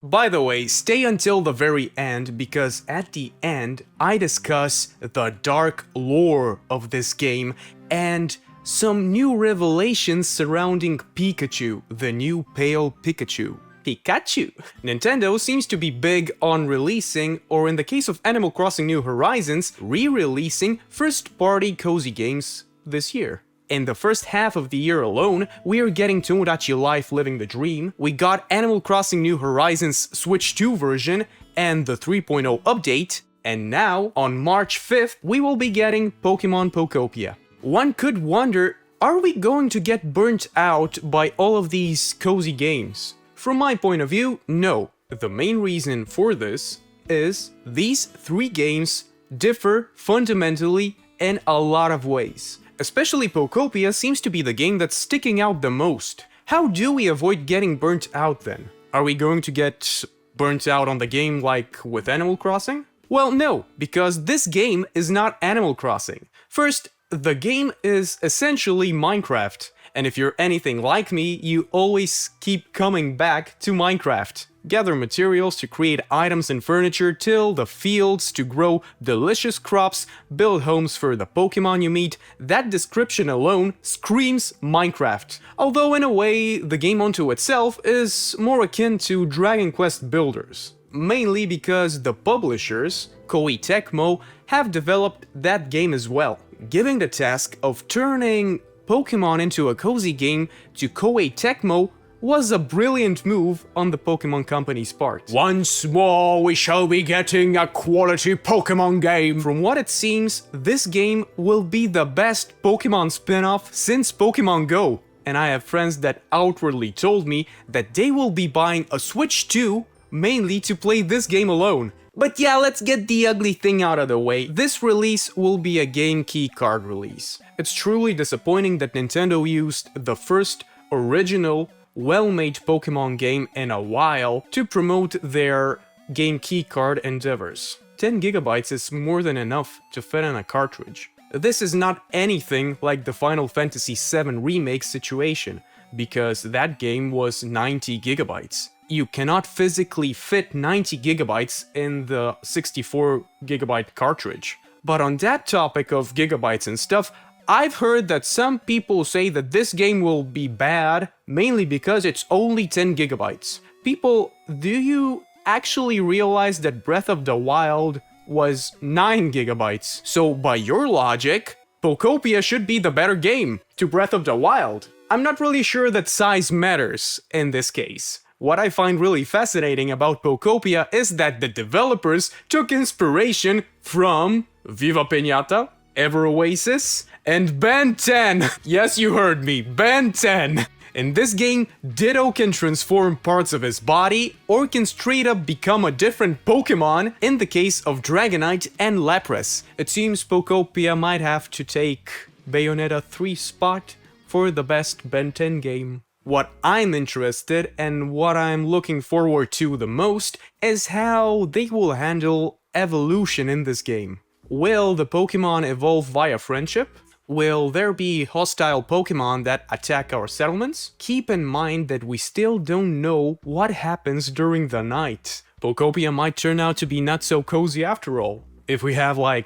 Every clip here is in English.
By the way, stay until the very end because at the end I discuss the dark lore of this game and some new revelations surrounding Pikachu, the new pale Pikachu. Pikachu! Nintendo seems to be big on releasing, or in the case of Animal Crossing New Horizons, re-releasing first-party cozy games this year. In the first half of the year alone, we are getting Tomodachi Life Living the Dream, we got Animal Crossing New Horizons Switch 2 version, and the 3.0 update, and now, on March 5th, we will be getting Pokemon Pokopia. One could wonder, are we going to get burnt out by all of these cozy games? From my point of view, no. The main reason for this is these three games differ fundamentally in a lot of ways. Especially Pokopia seems to be the game that's sticking out the most. How do we avoid getting burnt out then? Are we going to get burnt out on the game like with Animal Crossing? Well, no, because this game is not Animal Crossing. First, the game is essentially Minecraft, and if you're anything like me, you always keep coming back to Minecraft. Gather materials to create items and furniture, till the fields to grow delicious crops, build homes for the Pokemon you meet. That description alone screams Minecraft. Although in a way, the game unto itself is more akin to Dragon Quest Builders. Mainly because the publishers, Koei Tecmo, have developed that game as well, giving the task of turning Pokemon into a cozy game to Koei Tecmo was a brilliant move on the Pokemon Company's part. Once more, we shall be getting a quality Pokemon game. From what it seems, this game will be the best Pokemon spin-off since Pokemon Go. And I have friends that outwardly told me that they will be buying a Switch 2 mainly to play this game alone. But yeah, let's get the ugly thing out of the way. This release will be a game key card release. It's truly disappointing that Nintendo used the first original well-made Pokemon game in a while to promote their game keycard endeavors. 10 gigabytes is more than enough to fit in a cartridge. This is not anything like the Final Fantasy VII Remake situation, because that game was 90 gigabytes. You cannot physically fit 90 gigabytes in the 64 gigabyte cartridge. But on that topic of gigabytes and stuff, I've heard that some people say that this game will be bad, mainly because it's only 10 gigabytes. People, do you actually realize that Breath of the Wild was 9 gigabytes? So by your logic, Pokopia should be the better game to Breath of the Wild. I'm not really sure that size matters in this case. What I find really fascinating about Pokopia is that the developers took inspiration from Viva Pinata, Ever Oasis, and Ben 10! Yes, you heard me, Ben 10! In this game, Ditto can transform parts of his body, or can straight up become a different Pokemon in the case of Dragonite and Lapras. It seems Pokopia might have to take Bayonetta 3's spot for the best Ben 10 game. What I'm interested and what I'm looking forward to the most is how they will handle evolution in this game. Will the Pokemon evolve via friendship? Will there be hostile Pokemon that attack our settlements? Keep in mind that we still don't know what happens during the night. Pokopia might turn out to be not so cozy after all. If we have I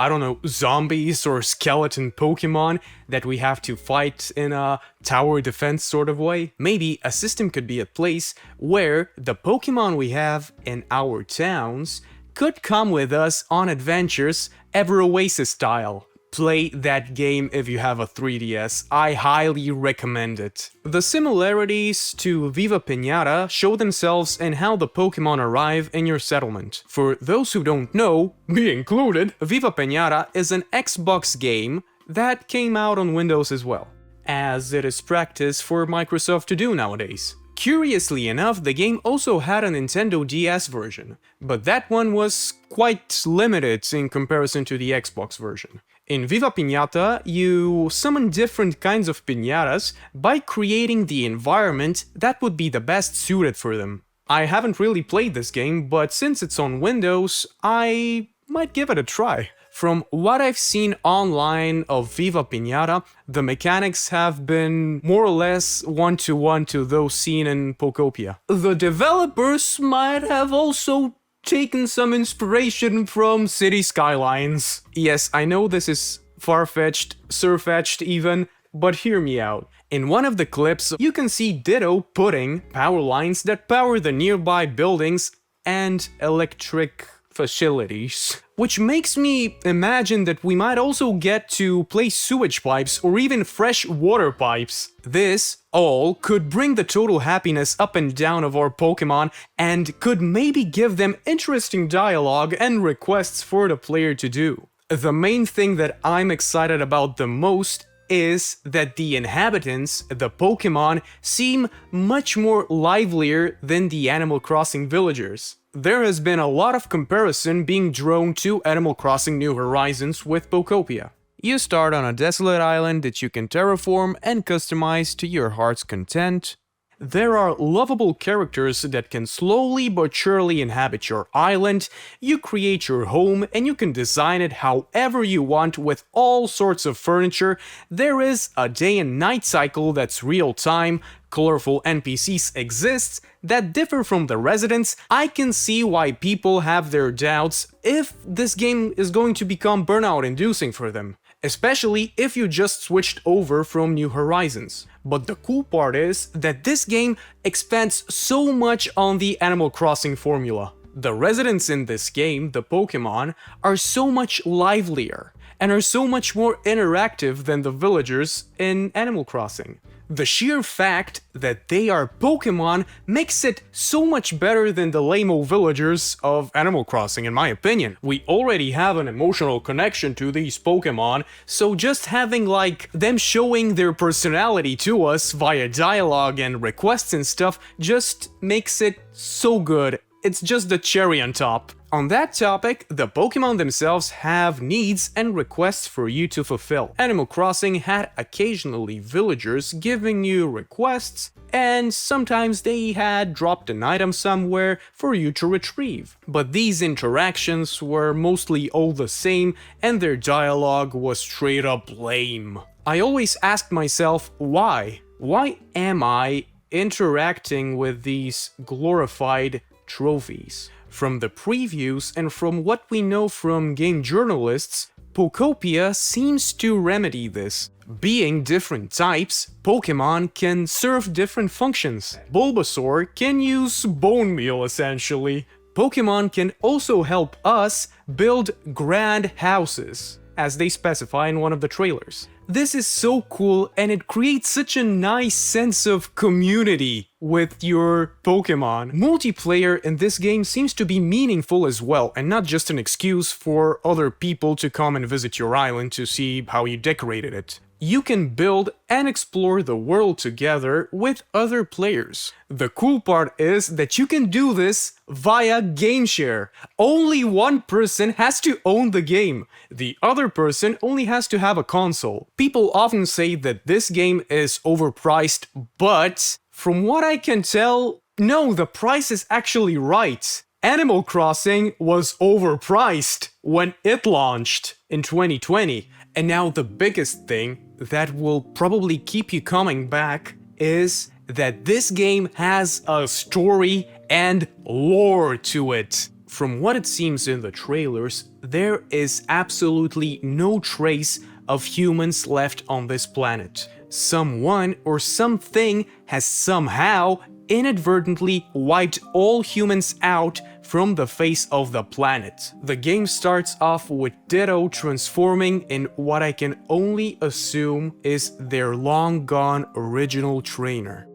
don't know, zombies or skeleton Pokemon that we have to fight in a tower defense sort of way. Maybe a system could be a place where the Pokemon we have in our towns could come with us on adventures, Ever Oasis style. Play that game if you have a 3DS, I highly recommend it. The similarities to Viva Pinata show themselves in how the Pokemon arrive in your settlement. For those who don't know, me included, Viva Pinata is an Xbox game that came out on Windows as well, as it is practice for Microsoft to do nowadays. Curiously enough, the game also had a Nintendo DS version, but that one was quite limited in comparison to the Xbox version. In Viva Pinata, you summon different kinds of piñatas by creating the environment that would be the best suited for them. I haven't really played this game, but since it's on Windows, I might give it a try. From what I've seen online of Viva Pinata, the mechanics have been more or less one-to-one to those seen in Pokopia. The developers might have also taken some inspiration from city skylines. Yes, I know this is far-fetched, sir-fetched even, but hear me out. In one of the clips, you can see Ditto putting power lines that power the nearby buildings and electric facilities. Which makes me imagine that we might also get to place sewage pipes or even fresh water pipes. This all could bring the total happiness up and down of our Pokemon and could maybe give them interesting dialogue and requests for the player to do. The main thing that I'm excited about the most is that the inhabitants, the Pokemon, seem much more livelier than the Animal Crossing villagers. There has been a lot of comparison being drawn to Animal Crossing New Horizons with Pokopia. You start on a desolate island that you can terraform and customize to your heart's content. There are lovable characters that can slowly but surely inhabit your island. You create your home and you can design it however you want with all sorts of furniture. There is a day and night cycle that's real time. Colorful NPCs exist that differ from the residents. I can see why people have their doubts if this game is going to become burnout inducing for them. Especially if you just switched over from New Horizons. But the cool part is that this game expands so much on the Animal Crossing formula. The residents in this game, the Pokemon, are so much livelier and are so much more interactive than the villagers in Animal Crossing. The sheer fact that they are Pokemon makes it so much better than the lame-o villagers of Animal Crossing, in my opinion. We already have an emotional connection to these Pokemon, so just having like them showing their personality to us via dialogue and requests and stuff just makes it so good. It's just the cherry on top. On that topic, the Pokemon themselves have needs and requests for you to fulfill. Animal Crossing had occasionally villagers giving you requests, and sometimes they had dropped an item somewhere for you to retrieve. But these interactions were mostly all the same, and their dialogue was straight up lame. I always asked myself, why? Why am I interacting with these glorified trophies? From the previews and from what we know from game journalists, Pokopia seems to remedy this. Being different types, Pokemon can serve different functions. Bulbasaur can use bone meal essentially. Pokemon can also help us build grand houses, as they specify in one of the trailers. This is so cool and it creates such a nice sense of community with your Pokemon. Multiplayer in this game seems to be meaningful as well and not just an excuse for other people to come and visit your island to see how you decorated it. You can build and explore the world together with other players. The cool part is that you can do this via game share. Only one person has to own the game. The other person only has to have a console. People often say that this game is overpriced, but from what I can tell, no, the price is actually right. Animal Crossing was overpriced when it launched in 2020. And now the biggest thing that will probably keep you coming back is that this game has a story and lore to it. From what it seems in the trailers, there is absolutely no trace of humans left on this planet. Someone or something has somehow inadvertently wiped all humans out from the face of the planet. The game starts off with Ditto transforming in what I can only assume is their long-gone original trainer.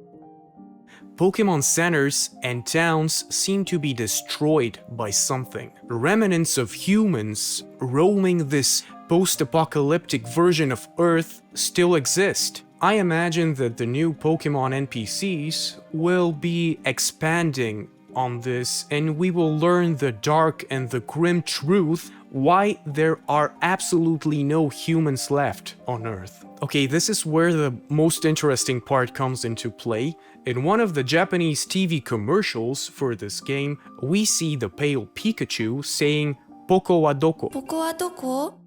Pokemon centers and towns seem to be destroyed by something. Remnants of humans roaming this post-apocalyptic version of Earth still exist. I imagine that the new Pokemon NPCs will be expanding on this and we will learn the dark and the grim truth why there are absolutely no humans left on Earth. Okay, this is where the most interesting part comes into play. In one of the Japanese TV commercials for this game, we see the pale Pikachu saying "Poko wa doko?" ここはどこ?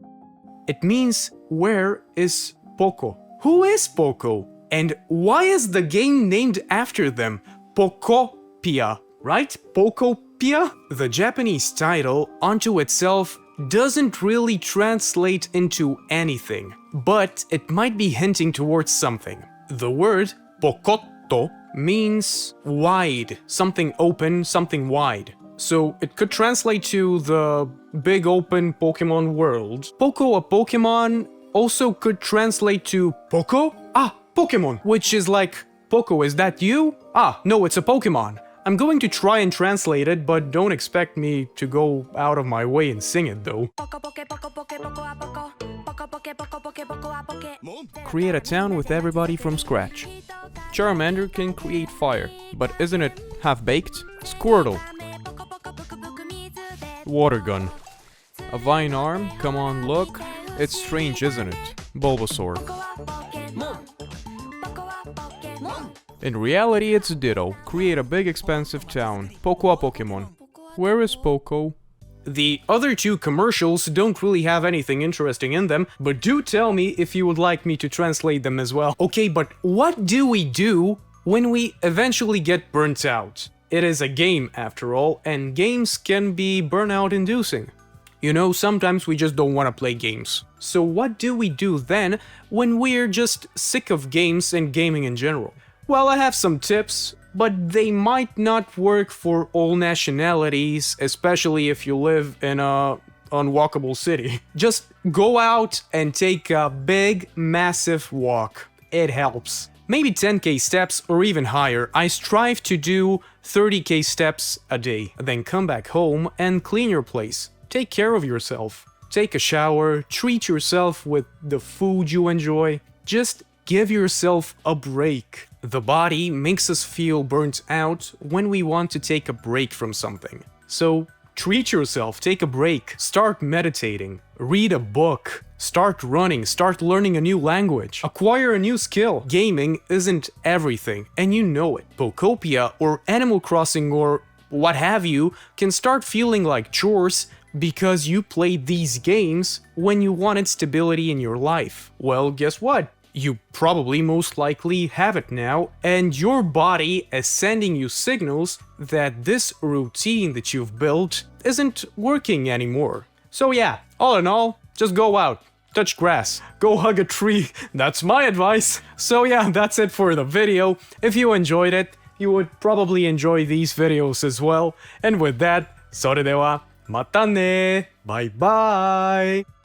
It means, where is Poco? Who is Poco? And why is the game named after them? Pokopia, right? Pokopia? The Japanese title onto itself doesn't really translate into anything, but it might be hinting towards something. The word pokotto means wide, something open, something wide. So it could translate to the big open Pokemon world. Poco, a Pokemon, also could translate to Poco? Ah, Pokemon, which is like, Poco, is that you? Ah, no, it's a Pokemon. I'm going to try and translate it, but don't expect me to go out of my way and sing it though. Create a town with everybody from scratch. Charmander can create fire, but isn't it half-baked? Squirtle. Water gun. A vine arm? Come on, look. It's strange, isn't it? Bulbasaur. In reality, it's Ditto. Create a big expensive town. Poco a Pokemon. Where is Poco? The other two commercials don't really have anything interesting in them, but do tell me if you would like me to translate them as well. Okay, but what do we do when we eventually get burnt out? It is a game, after all, and games can be burnout-inducing. You know, sometimes we just don't want to play games. So what do we do then when we're just sick of games and gaming in general? Well, I have some tips, but they might not work for all nationalities, especially if you live in a unwalkable city. Just go out and take a big, massive walk. It helps. Maybe 10k steps or even higher. I strive to do 30k steps a day. Then come back home and clean your place. Take care of yourself. Take a shower, treat yourself with the food you enjoy. Just give yourself a break. The body makes us feel burnt out when we want to take a break from something. So treat yourself, take a break, start meditating, read a book, start running, start learning a new language, acquire a new skill. Gaming isn't everything, and you know it. Pokopia or Animal Crossing or what have you can start feeling like chores because you played these games when you wanted stability in your life. Well, guess what? You probably most likely have it now, and your body is sending you signals that this routine that you've built isn't working anymore. So yeah, all in all, just go out, touch grass, go hug a tree, that's my advice. So yeah, that's it for the video. If you enjoyed it, you would probably enjoy these videos as well. And with that, それではまたね, bye bye!